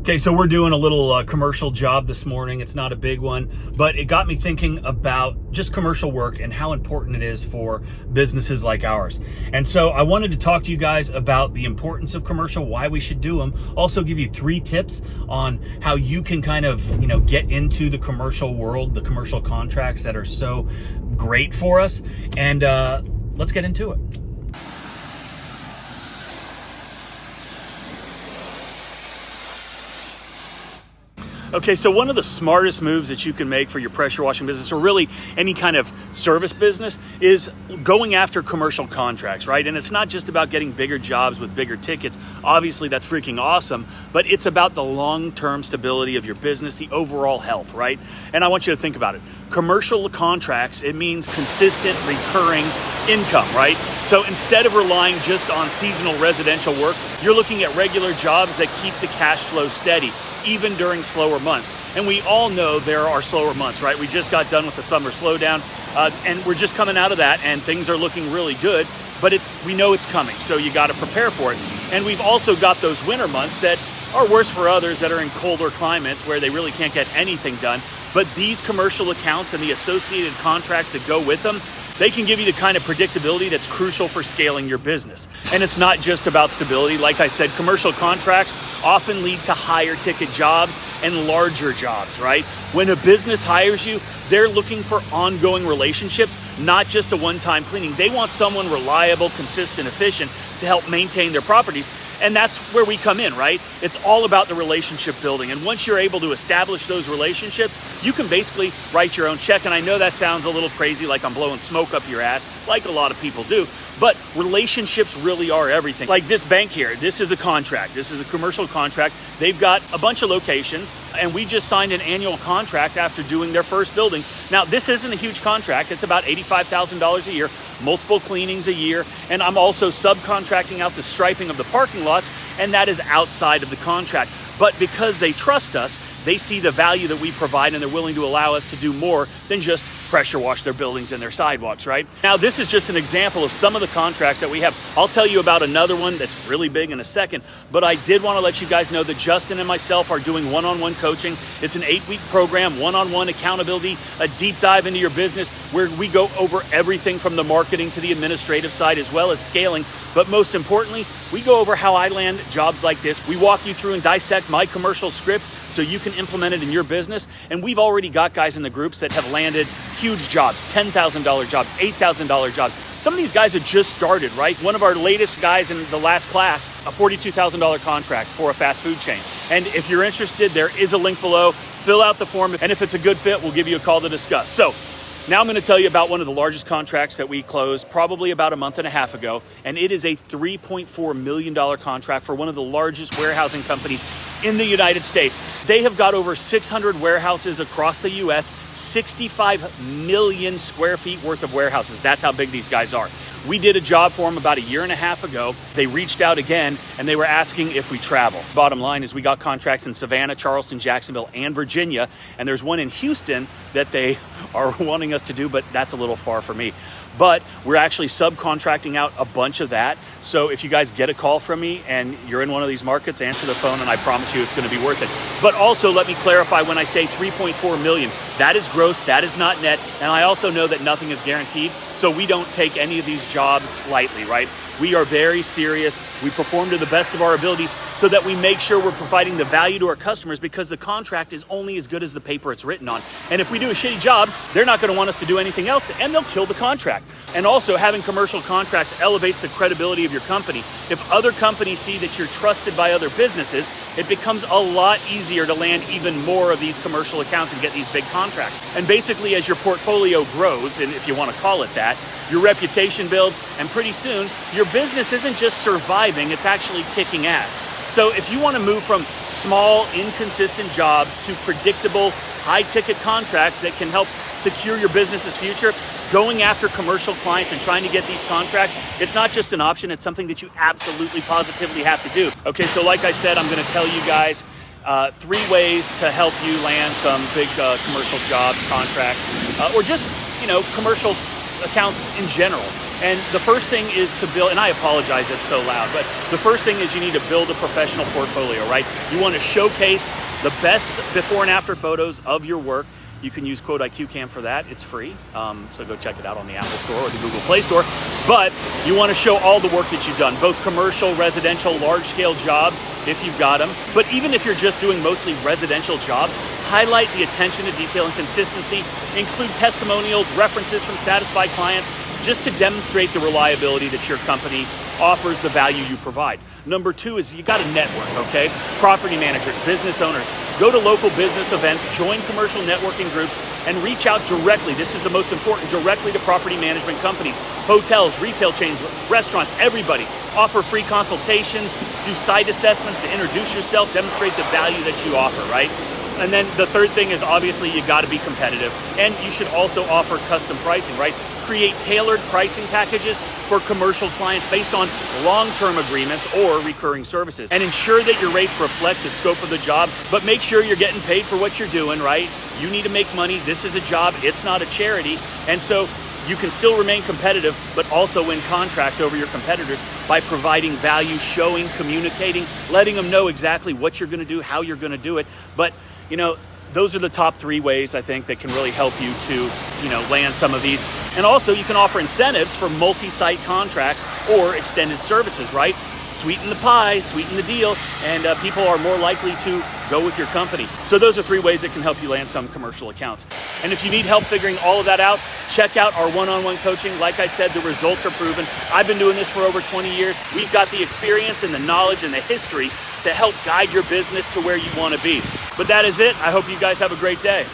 Okay, so we're doing a little commercial job this morning. It's not a big one, but it got me thinking about just commercial work and how important it is for businesses like ours. And so I wanted to talk to you guys about the importance of commercial, why we should do them. Also give you 3 tips on how you can kind of, get into the commercial world, the commercial contracts that are so great for us. And let's get into it. Okay, so one of the smartest moves that you can make for your pressure washing business, or really any kind of service business, is going after commercial contracts, right? And it's not just about getting bigger jobs with bigger tickets. Obviously, that's freaking awesome, but it's about the long-term stability of your business, the overall health, right? And I want you to think about it. Commercial contracts, it means consistent, recurring income, right? So instead of relying just on seasonal residential work, you're looking at regular jobs that keep the cash flow steady, even during slower months. And we all know there are slower months, right? We just got done with the summer slowdown, and we're just coming out of that, and things are looking really good, but we know it's coming, so you got to prepare for it. And we've also got those winter months that are worse for others that are in colder climates where they really can't get anything done. But these commercial accounts and the associated contracts that go with them, they can give you the kind of predictability that's crucial for scaling your business. And it's not just about stability. Like I said, commercial contracts often lead to higher ticket jobs and larger jobs, right? When a business hires you, they're looking for ongoing relationships, not just a one-time cleaning. They want someone reliable, consistent, efficient to help maintain their properties. And that's where we come in, right? It's all about the relationship building. And once you're able to establish those relationships, you can basically write your own check. And I know that sounds a little crazy, like I'm blowing smoke up your ass, like a lot of people do. But relationships really are everything. Like this bank here, this is a contract. This is a commercial contract. They've got a bunch of locations, and we just signed an annual contract after doing their first building. Now, this isn't a huge contract. It's about $85,000 a year, multiple cleanings a year, and I'm also subcontracting out the striping of the parking lots, and that is outside of the contract. But because they trust us, they see the value that we provide, and they're willing to allow us to do more than just pressure wash their buildings and their sidewalks, right? Now, this is just an example of some of the contracts that we have. I'll tell you about another one that's really big in a second, but I did want to let you guys know that Justin and myself are doing one-on-one coaching. It's an 8-week program, one-on-one accountability, a deep dive into your business where we go over everything from the marketing to the administrative side, as well as scaling. But most importantly, we go over how I land jobs like this. We walk you through and dissect my commercial script so you can implement it in your business. And we've already got guys in the groups that have landed huge jobs, $10,000 jobs, $8,000 jobs. Some of these guys have just started, right? One of our latest guys in the last class, a $42,000 contract for a fast food chain. And if you're interested, there is a link below. Fill out the form, and if it's a good fit, we'll give you a call to discuss. So now I'm going to tell you about one of the largest contracts that we closed probably about a month and a half ago, and it is a $3.4 million contract for one of the largest warehousing companies in the United States. They have got over 600 warehouses across the U.S., 65 million square feet worth of warehouses. That's how big these guys are. We did a job for them about a year and a half ago. They reached out again, and they were asking if we travel. Bottom line is we got contracts in Savannah, Charleston, Jacksonville, and Virginia, and there's one in Houston that they are wanting us to do, but that's a little far for me. But we're actually subcontracting out a bunch of that. So if you guys get a call from me and you're in one of these markets, answer the phone, and I promise you it's going to be worth it. But also, let me clarify, when I say 3.4 million, that is gross, that is not net. And I also know that nothing is guaranteed, so we don't take any of these jobs lightly, right? We are very serious. We perform to the best of our abilities so that we make sure we're providing the value to our customers, because the contract is only as good as the paper it's written on. And if we do a shitty job, they're not going to want us to do anything else, and they'll kill the contract. And also, having commercial contracts elevates the credibility of your company. If other companies see that you're trusted by other businesses, it becomes a lot easier to land even more of these commercial accounts and get these big contracts. And basically, as your portfolio grows, and if you want to call it that, your reputation builds, and pretty soon, your business isn't just surviving, it's actually kicking ass. So if you want to move from small, inconsistent jobs to predictable, high-ticket contracts that can help secure your business's future, going after commercial clients and trying to get these contracts, it's not just an option, it's something that you absolutely, positively have to do. Okay, so like I said, I'm going to tell you guys 3 ways to help you land some big commercial jobs, contracts, or just, commercial accounts in general. And the first thing is to build, and I apologize it's so loud, but the first thing is you need to build a professional portfolio, right? You want to showcase the best before and after photos of your work. You can use Quote IQ Cam for that. It's free, so go check it out on the Apple Store or the Google Play Store. But you want to show all the work that you've done, both commercial, residential, large-scale jobs, if you've got them. But even if you're just doing mostly residential jobs, highlight the attention to detail and consistency. Include testimonials, references from satisfied clients, just to demonstrate the reliability that your company offers, the value you provide. Number two is you got to network, okay? Property managers, business owners, go to local business events, join commercial networking groups, and reach out directly. This is the most important, directly to property management companies, hotels, retail chains, restaurants, everybody. Offer free consultations, do site assessments to introduce yourself, demonstrate the value that you offer, right? And then the third thing is obviously you got to be competitive, and you should also offer custom pricing, right? Create tailored pricing packages for commercial clients based on long-term agreements or recurring services, and ensure that your rates reflect the scope of the job, but make sure you're getting paid for what you're doing, right? You need to make money. This is a job. It's not a charity. And so you can still remain competitive, but also win contracts over your competitors by providing value, showing, communicating, letting them know exactly what you're going to do, how you're going to do it. But you know, those are the top 3 ways I think that can really help you to, land some of these. And also you can offer incentives for multi-site contracts or extended services, right? Sweeten the pie, sweeten the deal, and people are more likely to go with your company. So those are 3 ways that can help you land some commercial accounts. And if you need help figuring all of that out, check out our one-on-one coaching. Like I said, the results are proven. I've been doing this for over 20 years. We've got the experience and the knowledge and the history to help guide your business to where you want to be. But that is it. I hope you guys have a great day.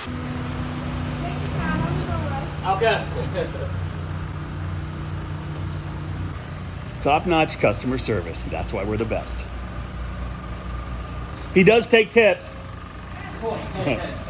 Okay. Top-notch customer service. That's why we're the best. He does take tips.